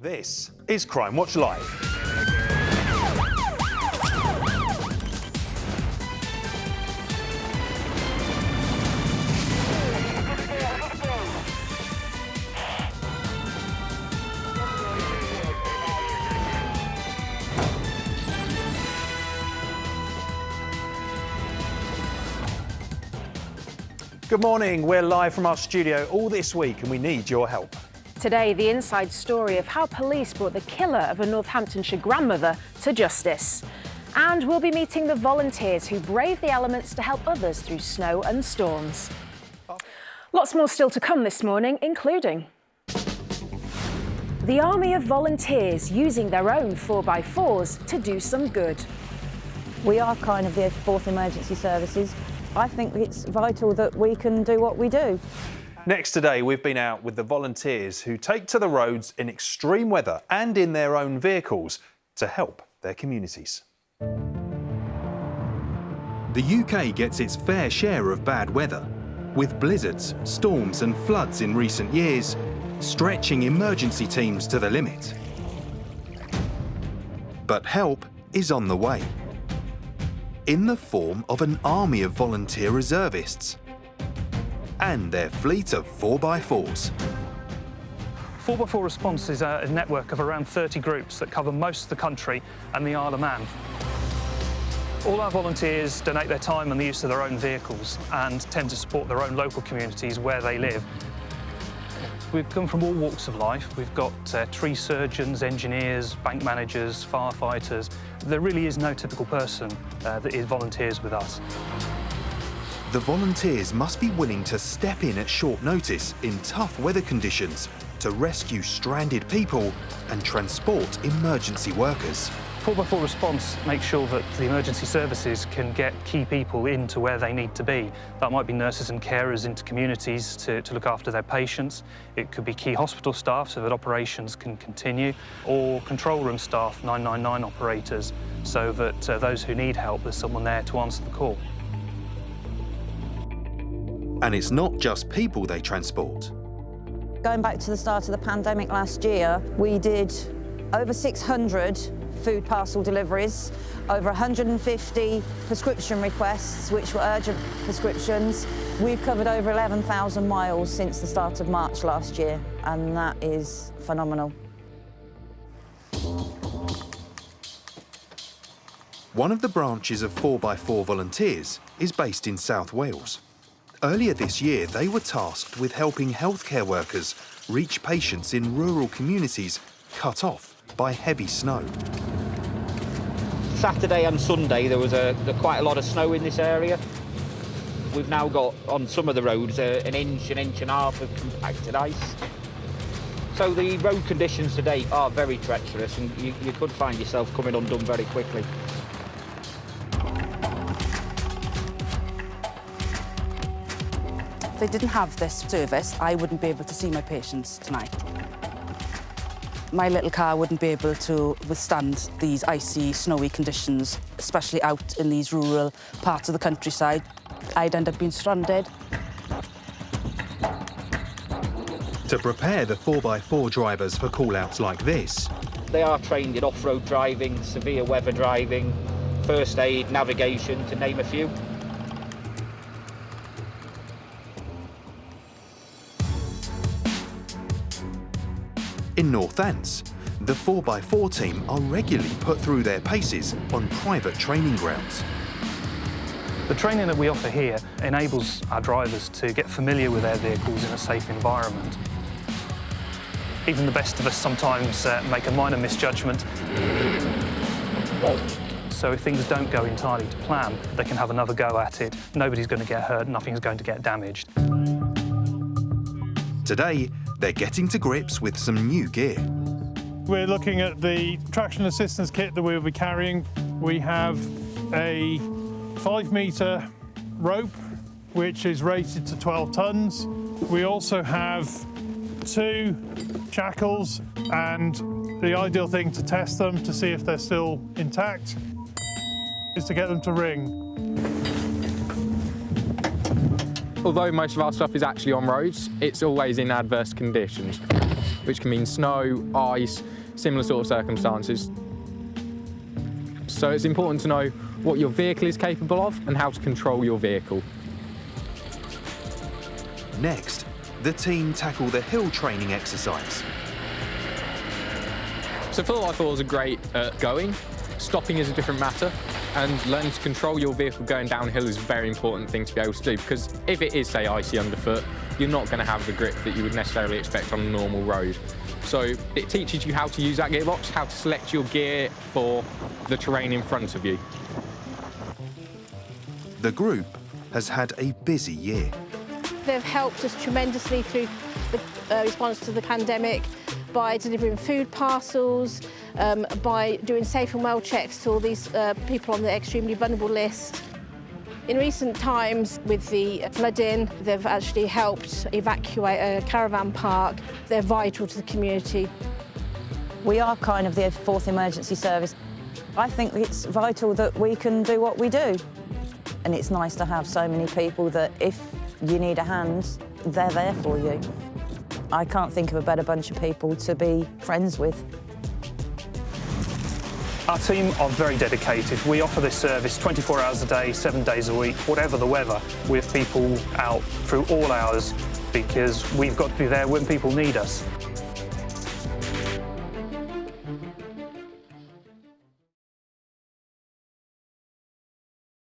This is Crimewatch Live. Good morning, we're live from our studio all this week and we need your help. Today, the inside story of how police brought the killer of a Northamptonshire grandmother to justice. And we'll be meeting the volunteers who brave the elements to help others through snow and storms. Lots more still to come this morning, including the army of volunteers using their own 4x4s to do some good. We are kind of the fourth emergency services. I think it's vital that we can do what we do. Next today, we've been out with the volunteers who take to the roads in extreme weather and in their own vehicles to help their communities. The UK gets its fair share of bad weather, with blizzards, storms and floods in recent years, stretching emergency teams to the limit. But help is on the way, in the form of an army of volunteer reservists and their fleet of 4x4s. 4x4 Response is a network of around 30 groups that cover most of the country and the Isle of Man. All our volunteers donate their time and the use of their own vehicles and tend to support their own local communities where they live. We've come from all walks of life. We've got tree surgeons, engineers, bank managers, firefighters. There really is no typical person that is volunteers with us. The volunteers must be willing to step in at short notice in tough weather conditions to rescue stranded people and transport emergency workers. 4x4 Response makes sure that the emergency services can get key people into where they need to be. That might be nurses and carers into communities to look after their patients. It could be key hospital staff so that operations can continue, or control room staff, 999 operators, so that those who need help, there's someone there to answer the call. And it's not just people they transport. Going back to the start of the pandemic last year, we did over 600 food parcel deliveries, over 150 prescription requests, which were urgent prescriptions. We've covered over 11,000 miles since the start of March last year, and that is phenomenal. One of the branches of 4x4 volunteers is based in South Wales. Earlier this year, they were tasked with helping healthcare workers reach patients in rural communities cut off by heavy snow. Saturday and Sunday there was quite a lot of snow in this area. We've now got on some of the roads an inch and a half of compacted ice. So the road conditions today are very treacherous and you could find yourself coming undone very quickly. If they didn't have this service, I wouldn't be able to see my patients tonight. My little car wouldn't be able to withstand these icy, snowy conditions, especially out in these rural parts of the countryside. I'd end up being stranded. To prepare the 4x4 drivers for call-outs like this, They are trained in off-road driving, severe weather driving, first aid, navigation, to name a few. in Northants, the 4x4 team are regularly put through their paces on private training grounds. The training that we offer here enables our drivers to get familiar with their vehicles in a safe environment. Even the best of us sometimes make a minor misjudgment. So if things don't go entirely to plan, they can have another go at it. Nobody's going to get hurt, nothing's going to get damaged. Today, they're getting to grips with some new gear. We're looking at the traction assistance kit that we'll be carrying. We have a 5-metre rope, which is rated to 12 tonnes. We also have 2 shackles, and the ideal thing to test them to see if they're still intact is to get them to ring. Although most of our stuff is actually on roads, it's always in adverse conditions. which can mean snow, ice, similar sort of circumstances. So it's important to know what your vehicle is capable of and how to control your vehicle. Next, the team tackle the hill training exercise. So 4x4s are great at going, stopping is a different matter, and learning to control your vehicle going downhill is a very important thing to be able to do, because if it is, say, icy underfoot, you're not going to have the grip that you would necessarily expect on a normal road. So it teaches you how to use that gearbox, how to select your gear for the terrain in front of you. The group has had a busy year. They've helped us tremendously through the response to the pandemic by delivering food parcels, by doing safe and well checks to all these people on the extremely vulnerable list. In recent times, with the flooding, they've actually helped evacuate a caravan park. They're vital to the community. We are kind of the fourth emergency service. I think it's vital that we can do what we do. And it's nice to have so many people that if you need a hand, they're there for you. I can't think of a better bunch of people to be friends with. Our team are very dedicated. We offer this service 24 hours a day, 7 days a week, whatever the weather. We have people out through all hours because we've got to be there when people need us.